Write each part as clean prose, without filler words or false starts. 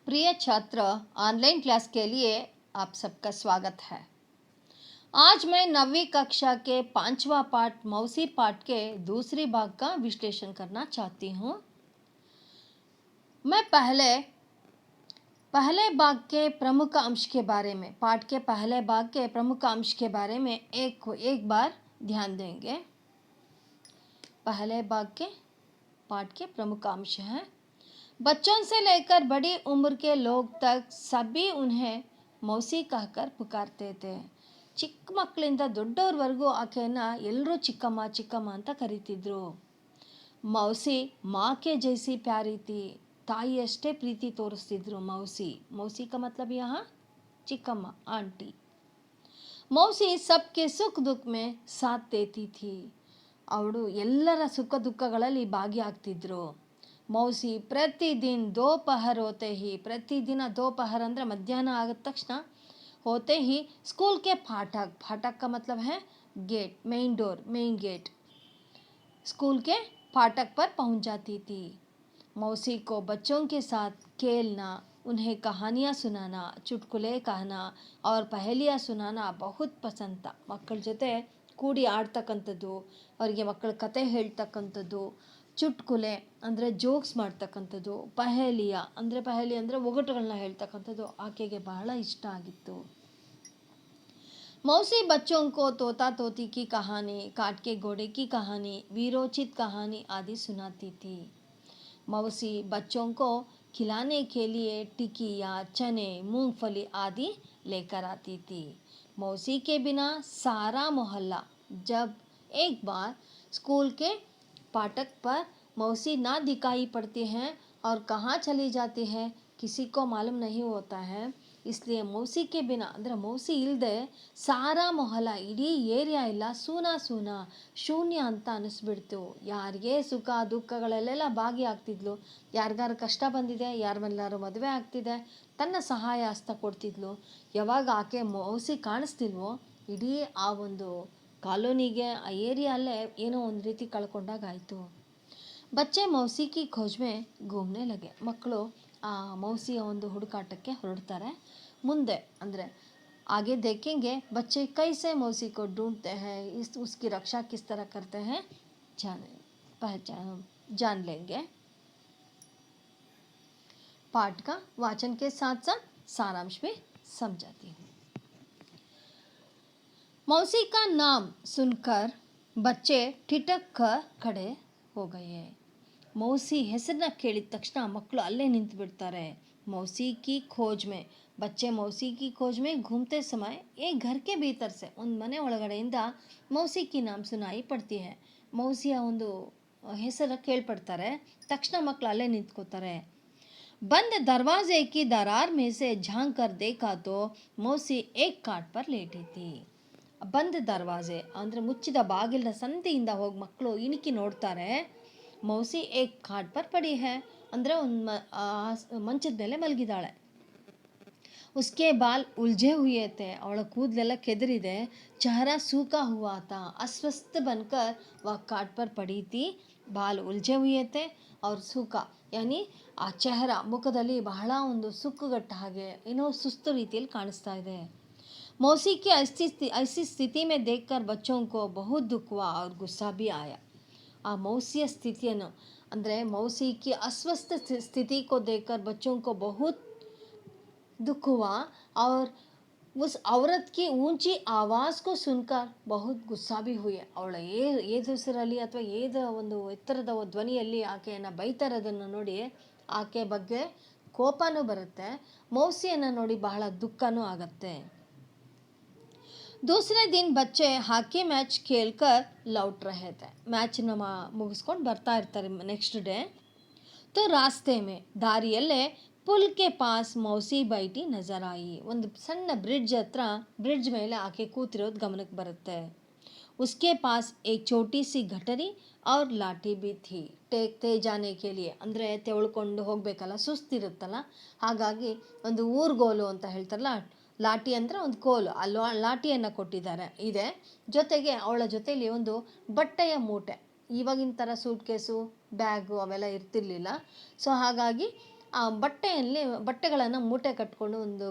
प्रिय छात्र, online class के लिए आप सबका स्वागत है। आज मैं 9वीं कक्षा के 5वां पाठ मौसी पाठ के दूसरी भाग का विश्लेषण करना चाहती हूँ। मैं पहले भाग के प्रमुख अंश के बारे में पाठ के पहले भाग के प्रमुख अंश के बारे में एक बार ध्यान देंगे। पहले भाग के पाठ के प्रमुख अंश हैं। बच्चों से लेकर बड़ी उम्र के लोग तक सभी उन्हें मौसी कहकर पुकारते थे। ಚಿಕ್ಕ ಮಕ್ಕಳಿಂದ ದೊಡ್ಡವರವರೆಗೂ ಆಕೆಯನ್ನ ಎಲ್ಲರೂ ಚಿಕ್ಕಮ್ಮ ಚಿಕ್ಕಮ್ಮ ಅಂತ ಕರೀತಿದ್ರು। ಮೌಸಿ ಮಾಕೆ ಜೈಸಿ ಪ್ಯಾರಿ ಥी, ತಾಯಿಯಷ್ಟೇ ಪ್ರೀತಿ ತೋರಿಸ್ತಿದ್ರು ಮೌಸಿ। ಮೌಸಿ का मतलब यहाँ ಚಿಕ್ಕಮ್ಮ आंटी। मौसी सबके सुख दुख में साथ देती थी। ಅವಳು ಎಲ್ಲರ ಸುಖ ದುಃಖಗಳಲ್ಲಿ ಭಾಗಿಯಾಗ್ತಿದ್ರು। मौसी प्रतिदिन दोपहर होते ही, प्रतिदिन दोपहर ಅಂದರೆ ಮಧ್ಯಾಹ್ನ ಆಗಿದ ತಕ್ಷಣ होते ही स्कूल के फाटक का मतलब है गेट, मेन गेट, स्कूल के फाटक पर पहुंच जाती थी। मौसी को बच्चों के साथ खेलना, उन्हें कहानियाँ सुनाना, चुटकुले कहना और पहेलियाँ सुनाना बहुत पसंद था। ಮಕ್ಕಳ ಜೊತೆ ಕೂಡಿ ಆಡ್ತಕ್ಕಂಥದ್ದು, ಅವರಿಗೆ ಮಕ್ಕಳ ಕತೆ ಹೇಳ್ತಕ್ಕಂಥದ್ದು, ಚುಟ್ಕುಲೆ ಅಂದರೆ ಜೋಕ್ಸ್ ಮಾಡ್ತಕ್ಕಂಥದ್ದು, ಪಹೇಲಿ ಅಂದರೆ ಒಗಟುಗಳನ್ನ ಹೇಳ್ತಕ್ಕಂಥದ್ದು ಆಕೆಗೆ ಬಹಳ ಇಷ್ಟ ಆಗಿತ್ತು। मौसी बच्चों को तोता तोती की कहानी, काट के घोड़े की कहानी, वीरोचित कहानी आदि सुनाती थी। मौसी बच्चों को खिलाने के लिए टिकिया, चने, मूंगफली आदि लेकर आती थी। मौसी के बिना सारा मोहल्ला, जब एक बार स्कूल के फाटक पर मौसी ना दिखाई पड़ती हैं और कहाँ चली जाती है किसी को मालूम नहीं होता है। इसलिए मौसी के बिना ಅಂದರೆ ಮೌಸಿ ಇಲ್ಲದೆ ಸಾರಾ ಮೊಹಲ್ಲ, ಇಡೀ ಏರಿಯಾ ಎಲ್ಲ ಸೂನಾ ಶೂನ್ಯ ಅಂತ ಅನ್ನಿಸ್ಬಿಡ್ತು। ಯಾರಿಗೆ ಸುಖ ದುಃಖಗಳಲ್ಲೆಲ್ಲ ಭಾಗಿಯಾಗ್ತಿದ್ಲು, ಯಾರಿಗಾರು ಕಷ್ಟ ಬಂದಿದೆ, ಯಾರಲ್ಲಾರು ಮದುವೆ ಆಗ್ತಿದೆ, ತನ್ನ ಸಹಾಯ ಹಸ್ತ ಕೊಡ್ತಿದ್ಲು। ಯಾವಾಗ ಆಕೆ ಮೌಸಿ ಕಾಣಿಸ್ತಿಲ್ವೋ ಇಡೀ ಆ ಒಂದು ಕಾಲೋನಿಗೆ, ಆ ಏರಿಯಲ್ಲೇ ಏನೋ ಒಂದು ರೀತಿ ಕಳ್ಕೊಂಡಾಗಾಯಿತು। ಬಚ್ಚೆ ಮೌಸಿ ಕಿ ಖೋಜ್ ಮೇ ಘೂಮ್ನೆ ಲಗೆ, ಮಕ್ಕಳು ಆ ಮೌಸಿಯ ಒಂದು ಹುಡುಕಾಟಕ್ಕೆ ಹೊರಡ್ತಾರೆ। ಮುಂದೆ ಅಂದರೆ आगे देखेंगे बच्चे कैसे मौसी को ढूंढते हैं, उसकी रक्षा किस तरह करते हैं जान लेंगे। पाठ का वाचन के साथ साथ सारांश भी समझाती हूँ। मौसी का नाम सुनकर बच्चे ठिठक कर खड़े हो गए। मौसी ಹೆಸರನ್ನ ಕೇಳಿದ ತಕ್ಷಣ ಮಕ್ಕಳು ಅಲ್ಲೇ ನಿಂತು ಬಿಡ್ತಾರೆ। मौसी की खोज में, बच्चे मौसी की खोज में घूमते समय एक घर के भीतर से, ಒಂದು ಮನೆ ಒಳಗಡೆಯಿಂದ मौसी की नाम सुनाई पड़ती है, मौसिಯ ಒಂದು ಹೆಸರು ಕೇಳ್ಪಡ್ತಾರೆ। ತಕ್ಷಣ ಮಕ್ಕಳು ಅಲ್ಲೇ ನಿಂತ್ಕೋತಾರೆ। बंद दरवाजे की दरार में से झांक कर देखा तो मौसी एक काट पर लेटी थी। ಬಂದ್ ದರ್ವಾಜೆ ಅಂದರೆ ಮುಚ್ಚಿದ ಬಾಗಿಲ ಸಂದಿಯಿಂದ ಹೋಗಿ ಮಕ್ಕಳು ಇಣಿಕಿ ನೋಡ್ತಾರೆ। ಮೌಸಿ ಏಕ್ ಕಾಟ್ ಪರ್ ಪಡಿ ಹೈ ಅಂದರೆ ಒಂದು ಮಂಚದ ಮೇಲೆ ಮಲಗಿದಾಳೆ। ಉಸ್ಕೆ ಬಾಲ್ ಉಲ್झे हुए थे, ಅವಳ ಕೂದಲೆಲ್ಲ ಕೆದರಿದೆ। ಚಹರಾ ಸೂಖಾ ಹುआ था, अस्वस्थ बनकर वह काट पर पड़ी थी। ಬಾಲ್ ಉಲ್झे हुए थे और सूखा यानी ಆ ಚೆಹರ ಮುಖದಲ್ಲಿ ಬಹಳ ಒಂದು ಸುಕ್ಕುಗಟ್ಟ ಹಾಗೆ ಏನೋ ಸುಸ್ತು ರೀತಿಯಲ್ಲಿ ಕಾಣಿಸ್ತಾ ಇದೆ। मौसी की ऐसी स्थिति में देखकर बच्चों को बहुत दुख हुआ और गुस्सा भी आया। आ मौसिಯ ಸ್ಥಿತಿಯನ್ನು ಅಂದರೆ मौसी की अस्वस्थ स्थिति को देखकर बच्चों को बहुत दुख हुआ और उस औरत की ऊंची आवाज़ को सुनकर बहुत गुस्सा भी हुए। ಅವಳ ಏದುಸಿರಲ್ಲಿ ಅಥವಾ ಒಂದು ಎತ್ತರದ ಧ್ವನಿಯಲ್ಲಿ ಆಕೆಯನ್ನು ಬೈತಾರದನ್ನು ನೋಡಿ ಆಕೆ ಬಗ್ಗೆ ಕೋಪನೂ ಬರುತ್ತೆ, ಮೌಸಿಯನ್ನು ನೋಡಿ ಬಹಳ ದುಃಖನೂ ಆಗತ್ತೆ। दूसरे दिन बच्चे हॉकी मैच खेलकर लौट रहे थे, मैच ಮುಗಿಸ್ಕೊಂಡು ಬರ್ತಾ ಇರ್ತಾರೆ ನೆಕ್ಸ್ಟ್ ಡೇ। तो रास्ते में ದಾರಿಯಲ್ಲೇ पुल के पास मौसी बैठी नजर आई, ಒಂದು ಸಣ್ಣ ಬ್ರಿಡ್ಜ್ ಮೇಲೆ ಆಕೆ ಕೂತಿರೋದು ಗಮನಕ್ಕೆ ಬರುತ್ತೆ। उसके पास एक छोटी सी गठरी और लाठी भी थी, टेकते जाने के लिए ಅಂದರೆ ತೆವಳ್ಕೊಂಡು ಹೋಗಬೇಕಲ್ಲ, ಸುಸ್ತಿರುತ್ತಲ್ಲ, ಹಾಗಾಗಿ ಒಂದು ಊರ್ಗೋಲು ಅಂತ ಹೇಳ್ತಾರಲ್ಲ, ಲಾಠಿ ಅಂದರೆ ಒಂದು ಕೋಲು, ಆ ಲಾಠಿಯನ್ನು ಕೊಟ್ಟಿದ್ದಾರೆ ಇದೆ। ಜೊತೆಗೆ ಅವಳ ಜೊತೆಯಲ್ಲಿ ಒಂದು ಬಟ್ಟೆಯ ಮೂಟೆ, ಇವಾಗಿನ ಥರ ಸೂಟ್ ಕೇಸು ಬ್ಯಾಗು ಅವೆಲ್ಲ ಇರ್ತಿರ್ಲಿಲ್ಲ, ಸೊ ಹಾಗಾಗಿ ಆ ಬಟ್ಟೆಗಳನ್ನು ಮೂಟೆ ಕಟ್ಕೊಂಡು ಒಂದು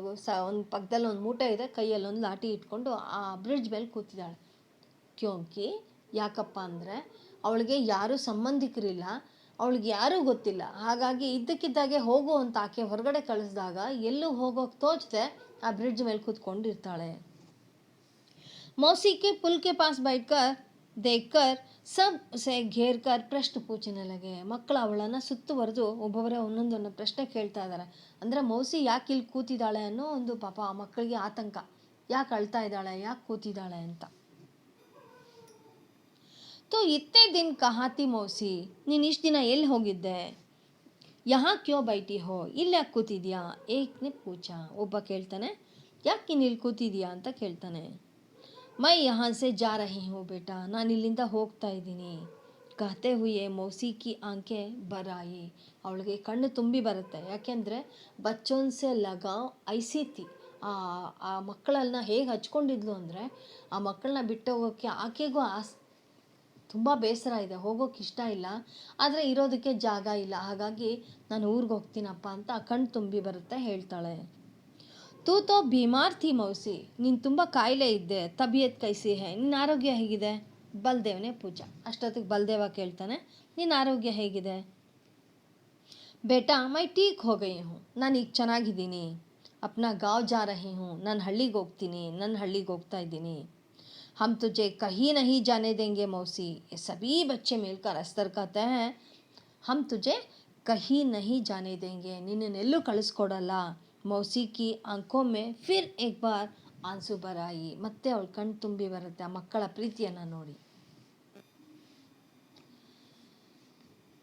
ಪಕ್ಕದಲ್ಲಿ ಒಂದು ಮೂಟೆ ಇದೆ, ಕೈಯಲ್ಲಿ ಒಂದು ಲಾಠಿ ಇಟ್ಕೊಂಡು ಆ ಬ್ರಿಡ್ಜ್ ಮೇಲೆ ಕೂತಿದ್ದಾಳೆ. ಕ್ಯೋಂಕಿ ಯಾಕಪ್ಪ ಅಂದರೆ ಅವಳಿಗೆ ಯಾರೂ ಸಂಬಂಧಿಕರಿಲ್ಲ, ಅವಳಿಗೆ ಯಾರೂ ಗೊತ್ತಿಲ್ಲ. ಹಾಗಾಗಿ ಇದ್ದಕ್ಕಿದ್ದಾಗೆ ಹೋಗು ಅಂತ ಆಕೆ ಹೊರಗಡೆ ಕಳಿಸಿದಾಗ ಎಲ್ಲೂ ಹೋಗೋಕೆ ತೋಚದೆ ಆ ಬ್ರಿಡ್ಜ್ ಮೇಲೆ ಕೂತ್ಕೊಂಡಿರ್ತಾಳೆ. मौसी के पुल के पास बैठकर देखकर सब उसे घेर कर प्रश्न पूछने लगे. ಮಕ್ಕಳು ಅವಳನ್ನು ಸುತ್ತುವರೆದು ಒಬ್ಬೊಬ್ಬರೇ ಒಂದೊಂದೊಂದು ಪ್ರಶ್ನೆ ಕೇಳ್ತಾ ಇದ್ದಾರೆ. ಅಂದರೆ ಮೌಸಿ ಯಾಕೆ ಇಲ್ಲಿ ಕೂತಿದ್ದಾಳೆ ಅನ್ನೋ ಒಂದು ಪಾಪ ಆ ಮಕ್ಕಳಿಗೆ ಆತಂಕ. ಯಾಕೆ ಅಳ್ತಾ ಇದ್ದಾಳೆ, ಯಾಕೆ ಕೂತಿದ್ದಾಳೆ ಅಂತ. तो इतने दिन कहाँ थी मौसी, ನೀನು ಇಷ್ಟು ದಿನ ಎಲ್ಲಿ ಹೋಗಿದ್ದೆ, यहाँ क्यों बैठी हो, ಇಲ್ಲಿ ಯಾಕೆ ಕೂತಿದ್ಯಾ, ಏಕ್ನೆ ಪೂಚ. ಒಬ್ಬ ಕೇಳ್ತಾನೆ, ಯಾಕೆ ನೀನು ಇಲ್ಲಿ ಕೂತಿದ್ಯಾ ಅಂತ ಕೇಳ್ತಾನೆ. मैं यहाँ से जा रही हूँ बेटा, ನಾನು ಇಲ್ಲಿಂದ ಹೋಗ್ತಾ ಇದ್ದೀನಿ. कहते हुए मौसी की आंखें भर आई. ಅವಳಿಗೆ ಕಣ್ಣು ತುಂಬಿ ಬರುತ್ತೆ. ಯಾಕೆಂದರೆ ಬಚ್ಚೋನ್ ಸೆ ಲಗಾವ್ ಐಸಿ ಥಿ. ಆ ಮಕ್ಕಳನ್ನ ಹೇಗೆ ಹಚ್ಕೊಂಡಿದ್ಲು ಅಂದರೆ ಆ ಮಕ್ಕಳನ್ನ ಬಿಟ್ಟು ಹೋಗೋಕ್ಕೆ ಆಕೆಗೂ ತುಂಬ ಬೇಸರ ಇದೆ, ಹೋಗೋಕ್ಕೆ ಇಷ್ಟ ಇಲ್ಲ, ಆದರೆ ಇರೋದಕ್ಕೆ ಜಾಗ ಇಲ್ಲ. ಹಾಗಾಗಿ ನಾನು ಊರಿಗೆ ಹೋಗ್ತೀನಪ್ಪ ಅಂತ ಕಣ್ಣು ತುಂಬಿ ಬರುತ್ತೆ ಹೇಳ್ತಾಳೆ. ತೂ ತೋ ಬಿಮಾರ್ ಥಿ ಮೌಸಿ, ನೀನು ತುಂಬ ಕಾಯಿಲೆ ಇದ್ದೆ, ತಬಿಯತ್ ಕೈಸಿ ಹೇ, ನಿನ್ನ ಆರೋಗ್ಯ ಹೇಗಿದೆ. ಬಲ್ದೇವನೇ ಪೂಜಾ. ಅಷ್ಟೊತ್ತಿಗೆ ಬಲ್ದೇವ ಕೇಳ್ತಾನೆ, ನಿನ್ನ ಆರೋಗ್ಯ ಹೇಗಿದೆ. ಬೇಟಾ ಮೈ ಟೀಕ್ ಹೋ ಗಯಿ ಹೂँ, ನಾನು ಈಗ ಚೆನ್ನಾಗಿದ್ದೀನಿ. ಅಪ್ನಾ ಗಾಂವ್ ಜಾ ರಹಿ ಹೂँ, ನಾನು ಹಳ್ಳಿಗೆ ಹೋಗ್ತೀನಿ, ನನ್ನ ಹಳ್ಳಿಗೆ ಹೋಗ್ತಾ ಇದ್ದೀನಿ. हम तुझे कहीं नहीं जाने देंगे मौसी. ये सभी बच्चे मिलकर अस्तर कहते हैं हम तुझे कहीं नहीं जाने देंगे, ನಿನ್ನನ್ನೆಲ್ಲೂ ಕಳಿಸ್ಕೊಡಲ್ಲ. मौसी की आंखों में फिर एक बार आंसू भर आई. ಮತ್ತೆ ಅವಳ ಕಣ್ಣು ತುಂಬಿ ಬರುತ್ತೆ ಆ ಮಕ್ಕಳ ಪ್ರೀತಿಯನ್ನು ನೋಡಿ.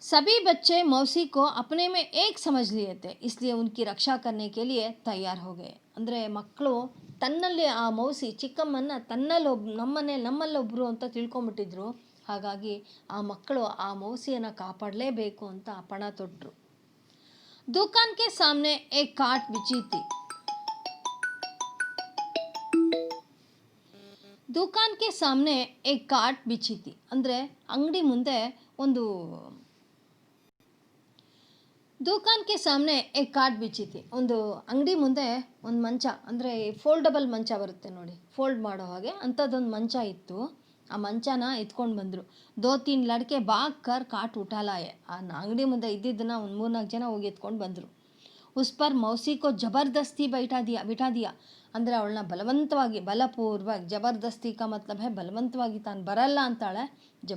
सभी बच्चे मौसी को अपने में एक समझ लिए थे, इसलिए उनकी रक्षा करने के लिए तैयार हो गए. ಅಂದರೆ ಮಕ್ಕಳು ತನ್ನಲ್ಲಿ ಆ ಮೌಸಿ ಚಿಕ್ಕಮ್ಮನ ನಮ್ಮಲ್ಲೊಬ್ಬರು ಅಂತ ತಿಳ್ಕೊಂಬಿಟ್ಟಿದ್ರು. ಹಾಗಾಗಿ ಆ ಮಕ್ಕಳು ಆ ಮೌಸಿಯನ್ನು ಕಾಪಾಡಲೇಬೇಕು ಅಂತ ಪಣ ತೊಟ್ಟರು. ದುಕಾನ್ ಕೆ ಸಾಮ್ನೆ ಏಕ್ ಕಾಟ್ ಬಿಚ್ಚಿ ಥಿ. ದುಕಾನ್ ಕೆ ಸಾಮ್ನೆ ಏಕ್ ಕಾಟ್ ಬಿಚ್ಚಿ ಥಿ ಅಂದರೆ ಅಂಗಡಿ ಮುಂದೆ ಒಂದು ದುಕಾನ್ ಕೆ ಸಾಮ್ನೆ ಏಕ್ ಕಾಟ್ ಬಿಚ್ಚಿ ಥಿ. ಒಂದು ಅಂಗಡಿ ಮುಂದೆ ಒಂದು ಮಂಚ, ಅಂದರೆ ಫೋಲ್ಡಬಲ್ ಮಂಚ ಬರುತ್ತೆ ನೋಡಿ, ಫೋಲ್ಡ್ ಮಾಡೋ ಹಾಗೆ ಅಂಥದ್ದೊಂದು ಮಂಚ ಇತ್ತು. ಆ ಮಂಚನ ಎತ್ಕೊಂಡು ಬಂದರು. 2-3 ಲಡ್ಕೆ ಬಾಗ್ ಕರ್ ಕಾಟ್ ಉಠಾಲಾಯೆ. ಆ ಅಂಗಡಿ ಮುಂದೆ ಇದ್ದಿದ್ದನ್ನು ಒಂದು 3-4 ಜನ ಹೋಗಿ ಎತ್ಕೊಂಡು ಬಂದರು. ಉಸ್ ಪರ್ ಮೌಸಿ ಕೋ ಜಬರ್ದಸ್ತಿ ಬಿಠಾ ದಿಯಾ. ಅಂದರೆ ಅವಳನ್ನ ಬಲಪೂರ್ವಕ, ಜಬರ್ದಸ್ತಿ ಕಾ ಮತ್ಲಬ್ ಹೇ ಬಲವಂತವಾಗಿ, ತಾನು ಬರಲ್ಲ ಅಂತಾಳೆ,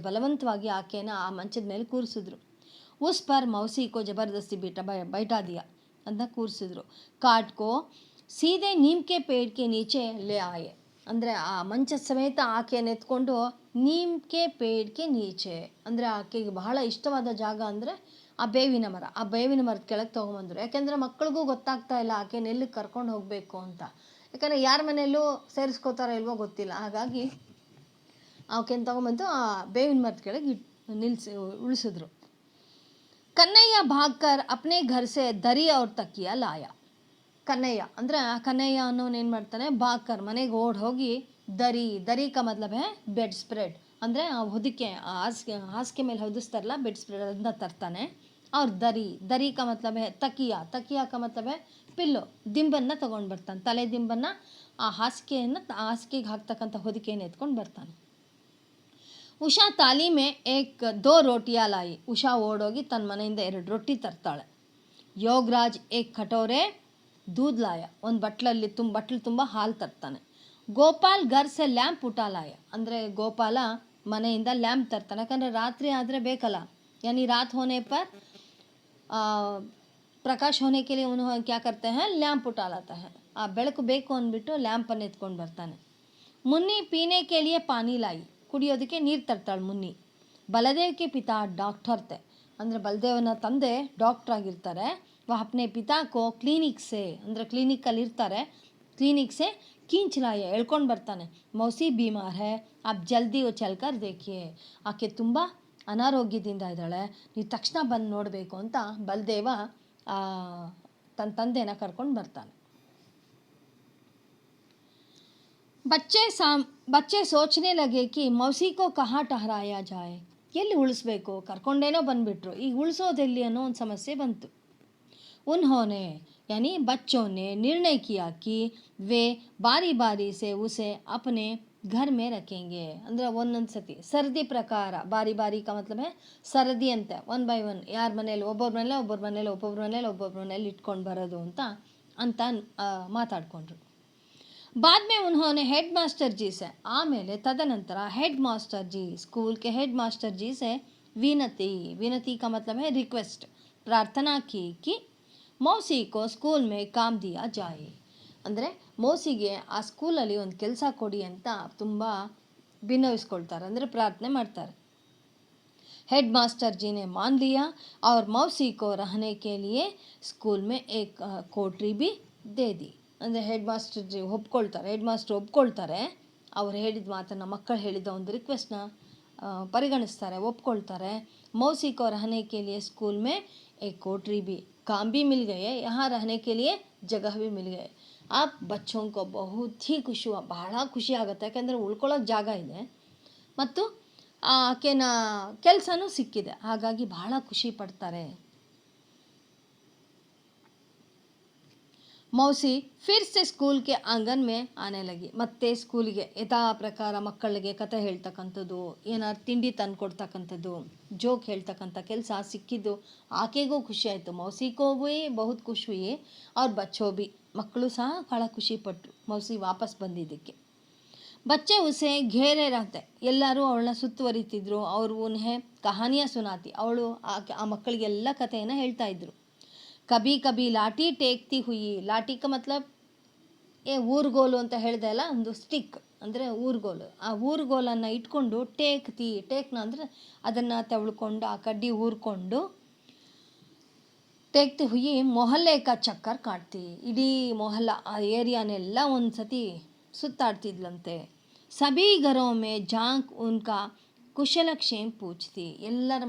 ಬಲವಂತವಾಗಿ ಆಕೆನ ಆ ಮಂಚದ ಮೇಲೆ ಕೂರಿಸಿದ್ರು. उस पर मौसी को ज़बरदस्ती बैठा दिया ಅದನ್ನ ಕೂರಿಸಿದ್ರು. ಕಾಟ್ ಕೋ ಸೀದೆ ನೀಮ್ ಕೆ ಪೇಡ್ ಕೆ ನೀಚೆ ಲೇ ಆಯೆ. ಅಂದರೆ ಆ ಮಂಚದ ಸಮೇತ ಆಕೆಯನ್ನು ಎತ್ಕೊಂಡು ನೀಮ್ ಕೆ ಪೇಡ್ ಕೆ ನೀಚೆ, ಅಂದರೆ ಆಕೆಗೆ ಬಹಳ ಇಷ್ಟವಾದ ಜಾಗ ಅಂದರೆ ಆ ಬೇವಿನ ಮರದ ಕೆಳಗೆ ತೊಗೊಂಬಂದರು. ಯಾಕೆಂದರೆ ಮಕ್ಕಳಿಗೂ ಗೊತ್ತಾಗ್ತಾ ಇಲ್ಲ ಆಕೆನ ಎಲ್ಲಿ ಕರ್ಕೊಂಡು ಹೋಗಬೇಕು ಅಂತ. ಯಾಕಂದರೆ ಯಾರ ಮನೆಯಲ್ಲೂ ಸೇರಿಸ್ಕೋತಾರೋ ಇಲ್ವೋ ಗೊತ್ತಿಲ್ಲ. ಹಾಗಾಗಿ ಆಕೆನ ತೊಗೊಂಬಂದು ಆ ಬೇವಿನ ಮರದ ಕೆಳಗೆ ಉಳಿಸಿದ್ರು. ಕನ್ನಯ್ಯ ಭಾಗ್ಕರ್ ಅಪ್ನೇ ಘರ್ ಸೆ ದರಿ ಅವ್ರ ತಕಿಯ ಲಾಯ. ಕನ್ನಯ್ಯ ಅಂದರೆ ಕನ್ನಯ್ಯ ಅನ್ನೋನು ಏನು ಮಾಡ್ತಾನೆ, ಭಾಗ್ಕರ್ ಮನೆಗೆ ಹೋಗಿ ದರಿ ಕಾ ಮತ್ಲಬ್ ಹೇ ಬೆಡ್ ಸ್ಪ್ರೆಡ್, ಅಂದರೆ ಆ ಹೊದಿಕೆ ಹಾಸಿಗೆ ಮೇಲೆ ಹೊದಿಸ್ತಾರಲ್ಲ ಬೆಡ್ ಸ್ಪ್ರೆಡ್ ಅದನ್ನ ತರ್ತಾನೆ. ಅವ್ರ ದರಿ ಕಾ ಮತ್ಲಬ್ ಹೇ ತಕಿಯಾ ಕಾ ಮತ್ಲಬ್ ಹೇ ಪಿಲ್ಲೋ, ದಿಂಬನ್ನು ತೊಗೊಂಡು ಬರ್ತಾನೆ. ತಲೆ ದಿಂಬನ್ನು ಆ ಹಾಸಿಗೆಗೆ ಹಾಕ್ತಕ್ಕಂಥ ಹೊದಿಕೆಯನ್ನು ಎತ್ಕೊಂಡು ಬರ್ತಾನೆ. ಉಷಾ ತಾಲಿ ಮೇ ಏಕ್ 2 ರೋಟಿಯಾ ಲಾಯಿ. ಉಷಾ ಓಡೋಗಿ ತನ್ನ ಮನೆಯಿಂದ 2 ರೊಟ್ಟಿ ತರ್ತಾಳೆ. ಯೋಗರಾಜ್ ಏಕ್ ಕಟೋರೆ ದೂದ್ ಲಾಯ. ಒಂದು ಬಟ್ಲು ತುಂಬ ಹಾಲು ತರ್ತಾನೆ. ಗೋಪಾಲ್ ಘರ್ ಸೆ ಲ್ಯಾಂಪ್ ಉಠಾ ಲಾಯ. ಅಂದರೆ ಗೋಪಾಲ ಮನೆಯಿಂದ ಲ್ಯಾಂಪ್ ತರ್ತಾನೆ. ಯಾಕಂದರೆ ರಾತ್ರಿ ಆದರೆ ಬೇಕಲ್ಲ, ಯಾನಿ ರಾತ್ ಹೋನೆ ಪರ್ ಪ್ರಕಾಶ್ ಹೋನೆ ಕೆ ಲಿಯೆ ಉನ್ಹೋನೆ ಕ್ಯಾ ಕರ್ತೆ ಹೈ ಲ್ಯಾಂಪ್ ಉಠಾ ಲಾತಾ ಹೈ. ಆ ಬೆಳಕು ಬೇಕು ಅಂದ್ಬಿಟ್ಟು ಲ್ಯಾಂಪನ್ನು ಎತ್ಕೊಂಡು ಬರ್ತಾನೆ. ಮುನ್ನಿ ಪೀನೆ ಕೆ ಲಿಯೆ ಪಾನಿ ಲಾಯಿ. ಕುಡಿಯೋದಕ್ಕೆ ನೀರು ತರ್ತಾಳೆ ಮುನ್ನಿ. ಬಲದೇವ್ಗೆ ಪಿತಾ ಡಾಕ್ಟರ್ ತೆ. ಅಂದರೆ ಬಲದೇವನ ತಂದೆ ಡಾಕ್ಟ್ರ್ ಆಗಿರ್ತಾರೆ. ಅಪ್ನೆ ಪಿತಾಕೋ ಕ್ಲಿನಿಕ್ಸೆ, ಅಂದರೆ ಕ್ಲಿನಿಕಲ್ಲಿ ಇರ್ತಾರೆ, ಕ್ಲಿನಿಕ್ಸೆ ಕೀಂಚಲಾಯ ಎಳ್ಕೊಂಡು ಬರ್ತಾನೆ. ಮೌಸಿ ಬೀಮಾರ್ ಹೇ, ಅಬ್ ಜಲ್ದಿ ಚಲ್ಕರ್ ದೇಖಿಯೇ. ಆಕೆ ತುಂಬ ಅನಾರೋಗ್ಯದಿಂದ ಇದ್ದಾಳೆ, ನೀವು ತಕ್ಷಣ ಬಂದು ನೋಡಬೇಕು ಅಂತ ಬಲದೇವ ತನ್ನ ತಂದೆನ ಕರ್ಕೊಂಡು ಬರ್ತಾನೆ. बच्चे सोचने लगे कि मौसी को कहाँ ठहराया जाए. ಎಲ್ಲಿ ಉಳಿಸ್ಬೇಕು, ಕರ್ಕೊಂಡೇನೋ ಬಂದುಬಿಟ್ರು, ಈಗ ಉಳಿಸೋದೆಲ್ಲಿ ಅನ್ನೋ ಒಂದು ಸಮಸ್ಯೆ ಬಂತು. उन्होंने यानी बच्चों ने निर्णय किया कि वे बारी बारी से उसे अपने घर में रखेंगे. ಅಂದರೆ ಒಂದೊಂದು ಸತಿ ಸರದಿ ಪ್ರಕಾರ, ಬಾರಿ ಬಾರಿ का मतलब है ಸರದಿ ಅಂತ, 1 by 1 ಯಾರ ಮನೇಲಿ ಒಬ್ಬೊಬ್ಬರ ಮನೇಲಿ ಇಟ್ಕೊಂಡು ಬರೋದು ಅಂತ ಮಾತಾಡ್ಕೊಂಡ್ರು. बाद में उन्होंने हेड मास्टर जी से, आमेले तदनंतर हेड मास्टर जी, स्कूल के हेड मास्टर जी से विनती का मतलब है रिक्वेस्ट, प्रार्थना की कि मौसी को स्कूल में काम दिया जाए. ಅಂದರೆ ಮೌಸಿಗೆ ಆ ಸ್ಕೂಲಲ್ಲಿ ಒಂದು ಕೆಲಸ ಕೊಡಿ ಅಂತ ತುಂಬ ಭಿನ್ನವಿಸ್ಕೊಳ್ತಾರೆ, ಅಂದರೆ ಪ್ರಾರ್ಥನೆ ಮಾಡ್ತಾರೆ. हेड मास्टर जी ने मान लिया और मौसी को रहने के लिए स्कूल में एक कोठरी भी दे दी. ಅಂದರೆ ಹೆಡ್ ಮಾಸ್ಟರ್ ಜಿ ಒಪ್ಕೊಳ್ತಾರೆ. ಅವ್ರು ಹೇಳಿದ ಮಾತನ್ನು, ಮಕ್ಕಳು ಹೇಳಿದ ಒಂದು ರಿಕ್ವೆಸ್ಟ್ನ ಪರಿಗಣಿಸ್ತಾರೆ, ಒಪ್ಕೊಳ್ತಾರೆ. मौसी को रहने के लिए स्कूल में एक कोठरी भी, काम भी मिल गए, यहाँ रहने के लिए जगह भी मिल गए. ಆ ಬಚ್ಚೋं को बहुत ही ಖುಷಿ, ಬಹಳ ಖುಷಿ ಆಗುತ್ತೆ. ಯಾಕೆಂದರೆ ಉಳ್ಕೊಳ್ಳೋಕೆ ಜಾಗ ಇದೆ ಮತ್ತು ಆಕೆನ ಕೆಲಸನೂ ಸಿಕ್ಕಿದೆ, ಹಾಗಾಗಿ ಬಹಳ ಖುಷಿ ಪಡ್ತಾರೆ. मौसी फिर से स्कूल के आंगन में आने लगी. ಮತ್ತೆ ಸ್ಕೂಲಿಗೆ ಯಥಾ ಪ್ರಕಾರ ಮಕ್ಕಳಿಗೆ ಕತೆ ಹೇಳ್ತಕ್ಕಂಥದ್ದು, ಏನಾದ್ರು ತಿಂಡಿ ತಂದು ಕೊಡ್ತಕ್ಕಂಥದ್ದು, ಜೋಕ್ ಹೇಳ್ತಕ್ಕಂಥ ಕೆಲಸ ಸಿಕ್ಕಿದ್ದು ಆಕೆಗೂ ಖುಷಿ ಆಯಿತು. ಮೌಸಿಗೂ ಭೀ ಬಹುತ್ ಖುಷಿ ಹುಯಿ और बच्चों भी, ಮಕ್ಕಳು ಸಹ ಬಹಳ ಖುಷಿ ಪಟ್ಟರು ಮೌಸಿ ವಾಪಸ್ ಬಂದಿದ್ದಕ್ಕೆ. बच्चे उसे घेरे रहते, ಎಲ್ಲರೂ ಅವಳನ್ನ ಸುತ್ತುವರಿತಿದ್ರು. ಅವರು ಉನ್ಹೆ ಕಹಾನಿಯಾ ಸುನಾತಿ, ಅವಳು ಆ ಮಕ್ಕಳಿಗೆಲ್ಲ ಕಥೆಯನ್ನು ಹೇಳ್ತಾ ಇದ್ರು. ಕಭಿ ಕಭಿ ಲಾಠಿ ಟೇಕ್ತಿ ಹುಯಿ, ಲಾಠಿ ಕ ಮತ್ಲಬ್ ಊರ್ಗೋಲು ಅಂತ ಹೇಳಿದೆ ಅಲ್ಲ, ಒಂದು ಸ್ಟಿಕ್ ಅಂದರೆ ಊರ್ಗೋಲು. ಆ ಊರ್ಗೋಲನ್ನು ಇಟ್ಕೊಂಡು ಟೇಕ್ನ ಅಂದರೆ ಅದನ್ನು ತೆವಳ್ಕೊಂಡು ಆ ಕಡ್ಡಿ ಊರ್ಕೊಂಡು ಟೇಕ್ತಿ ಹುಯಿ ಮೊಹಲ್ಲೆ ಕ ಚಕ್ಕರ್ ಕಾಟ್ತಿ, ಇಡೀ ಮೊಹಲ್ಲ ಆ ಏರಿಯಾನೆಲ್ಲ ಒಂದು ಸತಿ ಸುತ್ತಾಡ್ತಿದ್ಲಂತೆ. ಸಭೀ ಘರೋ ಮೇ ಜಾಂಕ್ ಉನ್ಕಾ ಕುಶಲಕ್ಷೇಮ ಪೂಜ್ತಿ, ಎಲ್ಲರ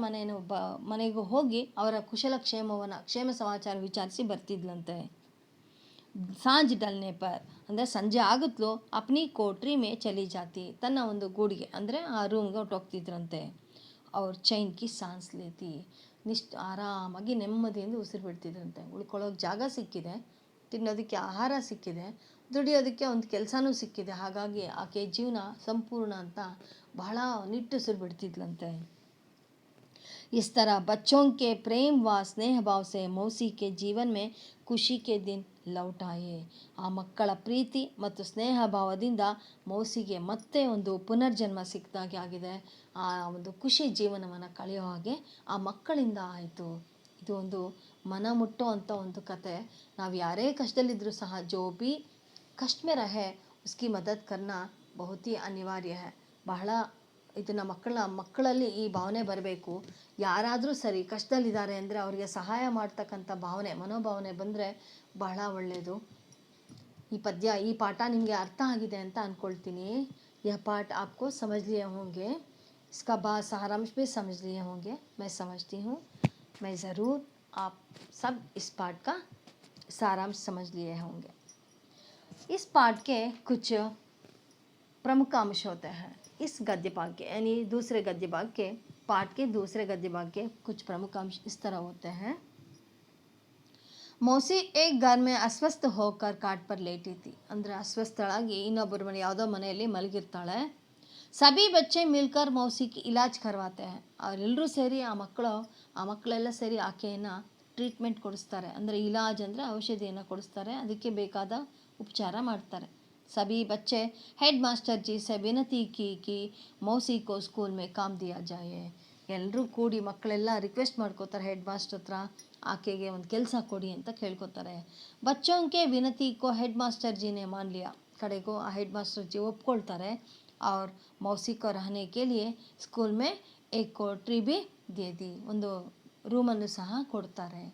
ಮನೆಗೂ ಹೋಗಿ ಅವರ ಕುಶಲಕ್ಷೇಮವನ್ನು, ಕ್ಷೇಮ ಸಮಾಚಾರ ವಿಚಾರಿಸಿ ಬರ್ತಿದ್ಲಂತೆ. ಸಾಂಜ್ ಡಲ್ನೆ ಪರ್, ಅಂದರೆ ಸಂಜೆ ಆಗುತ್ತಲೋ ಅಪ್ನಿ ಕೋಟ್ರಿ ಮೇ ಚಲಿ ಜಾತಿ, ತನ್ನ ಒಂದು ಗೂಡಿಗೆ ಅಂದರೆ ಆ ರೂಮ್ಗೆ ಹೊರಟೋಗ್ತಿದ್ರಂತೆ. ಅವ್ರ ಚೈನ್ ಕಿ ಸಾನ್ಸ್ ಲೇತಿ, ಆರಾಮಾಗಿ ನೆಮ್ಮದಿಯಿಂದ ಉಸಿರು ಬಿಡ್ತಿದ್ರಂತೆ. ಉಳ್ಕೊಳ್ಳೋಕೆ ಜಾಗ ಸಿಕ್ಕಿದೆ, ತಿನ್ನೋದಕ್ಕೆ ಆಹಾರ ಸಿಕ್ಕಿದೆ, ದುಡಿಯೋದಕ್ಕೆ ಒಂದು ಕೆಲಸನೂ ಸಿಕ್ಕಿದೆ, ಹಾಗಾಗಿ ಆಕೆ ಜೀವನ ಸಂಪೂರ್ಣ ಅಂತ ಬಹಳ ನಿಟ್ಟುಸಿರು ಬಿಡ್ತಿದ್ಲಂತೆ. इस तरह बच्चों के प्रेम व स्नेह भाव से मौसी के जीवन में ಖುಷಿ ಕೆ ದಿನ್ ಲೌಟ್ ಆಯೆ. ಆ ಮಕ್ಕಳ ಪ್ರೀತಿ ಮತ್ತು ಸ್ನೇಹ ಭಾವದಿಂದ ಮೌಸಿಗೆ ಮತ್ತೆ ಒಂದು ಪುನರ್ಜನ್ಮ ಸಿಕ್ಕಿದಾಗೆ ಆಗಿದೆ. ಆ ಒಂದು ಖುಷಿ ಜೀವನವನ್ನು ಕಳೆಯೋ ಹಾಗೆ ಆ ಮಕ್ಕಳಿಂದ ಆಯಿತು. ಇದು ಒಂದು ಮನ ಮುಟ್ಟೋ ಅಂಥ ಒಂದು ಕತೆ. ನಾವು ಯಾರೇ ಕಷ್ಟದಲ್ಲಿದ್ದರೂ ಸಹ ಜೋ ಬಿ ಕಷ್ಟ ಮೇ ರಹೆ ಉಸ್ಕಿ ಮದದ್ ಕರ್ನಾ ಬಹುತ್ ಹಿ ಅನಿವಾರ್ಯ ಹೈ. ಬಹಳ ಇದನ್ನು ಮಕ್ಕಳಲ್ಲಿ ಈ ಭಾವನೆ ಬರಬೇಕು. ಯಾರಾದರೂ ಸರಿ ಕಷ್ಟದಲ್ಲಿದ್ದಾರೆ ಅಂದರೆ ಅವರಿಗೆ ಸಹಾಯ ಮಾಡ್ತಕ್ಕಂಥ ಮನೋಭಾವನೆ ಬಂದರೆ ಬಹಳ ಒಳ್ಳೆಯದು. ಈ ಪಾಠ ನಿಮಗೆ ಅರ್ಥ ಆಗಿದೆ ಅಂತ ಅಂದ್ಕೊಳ್ತೀನಿ. यह पाठ आपको समझ लिए होंगे, इसका सारांश भी समझ लिए होंगे, मैं समझती हूँ. मैं ज़रूर आप सब इस पाठ का सारांश समझ लिए होंगे. इस पाठ के कुछ प्रमुख अंश होते हैं. इस गद्य भाग के यानी दूसरे गद्य भाग के पाठ के दूसरे गद्य भाग के कुछ प्रमुख अंश इस तरह होते हैं. मौसी एक घर में अस्वस्थ होकर काट पर लेटी थी, ಅಂದರೆ ಅಸ್ವಸ್ಥಳಾಗಿ ಇನ್ನೊಬ್ಬರ ಮನೆ ಯಾವುದೋ ಮನೆಯಲ್ಲಿ ಮಲಗಿರ್ತಾಳೆ. ಸಭಿ ಬಚ್ಚೆ ಮಿಲ್ಕರ್ ಮೌಸಿ ಕಿ ಇಲಾಜ್ ಕರ್ವಾತೆ ಹೈ, ಅವರೆಲ್ಲರೂ ಸೇರಿ ಆ ಮಕ್ಕಳೆಲ್ಲ ಸೇರಿ ಆಕೆಯನ್ನು ಟ್ರೀಟ್ಮೆಂಟ್ ಕೊಡಿಸ್ತಾರೆ. ಅಂದರೆ ಇಲಾಜ್ ಅಂದರೆ ಔಷಧಿಯನ್ನು ಕೊಡಿಸ್ತಾರೆ, ಅದಕ್ಕೆ ಬೇಕಾದ ಉಪಚಾರ ಮಾಡ್ತಾರೆ. सभी बच्चे हेड मास्टर जी से विनती की कि मौसी को स्कूल में काम दिया जाए. ಎಲ್ಲರೂ ಕೂಡಿ ಮಕ್ಕಳೆಲ್ಲ ರಿಕ್ವೆಸ್ಟ್ ಮಾಡ್ಕೋತಾರೆ ಹೆಡ್ ಮಾಸ್ಟರ್ ಹತ್ರ, ಆಕೆಗೆ ಒಂದು ಕೆಲಸ ಕೊಡಿ ಅಂತ ಕೇಳ್ಕೊತಾರೆ. बच्चों के विनती को हेड मास्टर जी ने मान लिया, ಕಡೆಗೂ ಆ ಹೆಡ್ ಮಾಸ್ಟರ್ ಜಿ ಒಪ್ಕೊಳ್ತಾರೆ. और मौसी को रहने के लिए स्कूल में एक कोठरी भी दे दी, ಒಂದು ರೂಮನ್ನು ಸಹ ಕೊಡ್ತಾರೆ.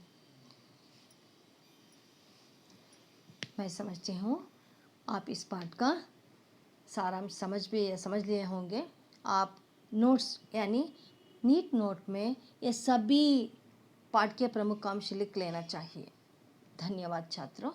मैं समझती हूँ आप इस पाठ का सारांश समझ लिए होंगे. आप नोट्स यानी नीट नोट में ये सभी पाठ के प्रमुख अंश लिख लेना चाहिए. धन्यवाद छात्रों.